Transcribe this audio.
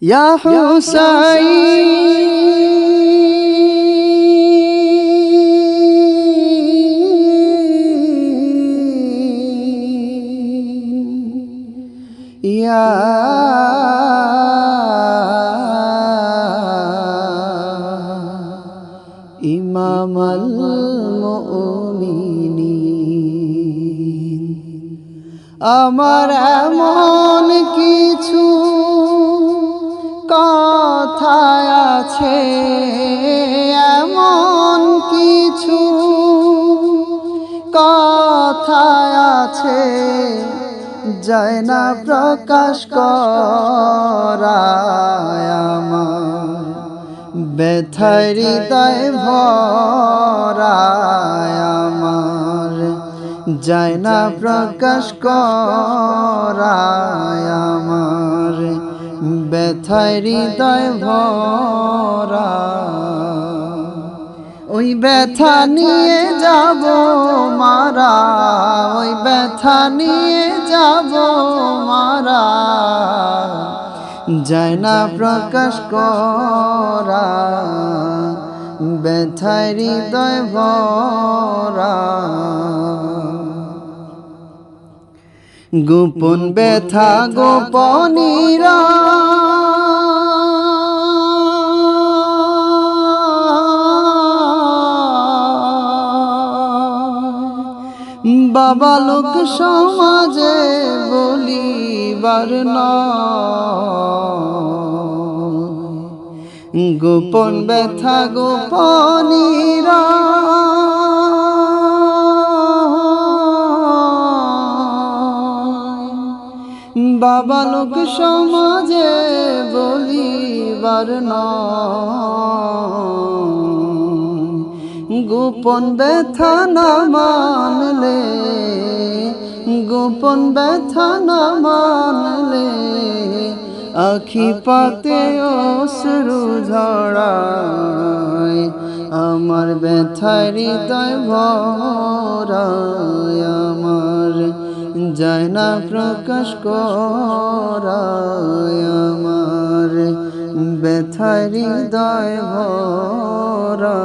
ইয়া হুসাইন ইয়া ইমামাল মুমিনিন। আমার এমন কিছু কথা আছে, এমন কিছু কথা আছে, যায় না প্রকাশ করা। আমার ব্যথায় হৃদয় ভরা, আমার যায় না প্রকাশ করা। আমার ব্যথায় হৃদয় ভরা। ওই ব্যথা নিয়ে যাব মারা, ওই ব্যথা নিয়ে যাব মারা, যায় না প্রকাশ করা। ব্যথায় হৃদয় ভরা। গোপন ব্যথা গোপনীরা বাবা লোক সমাজে বলিবার নয়। গোপন ব্যথা গোপনীরা বাবা লোক সমাজে বলিবার নয়। গোপন ব্যথা না মানলে, গোপন ব্যথা না মানলে, আখি পাতে অশ্রু ঝরায়। আমার ব্যথায় হৃদয় ভরায়, আমার যায় না প্রকাশ করায়। আমার ব্যথায় হৃদয় ভরা।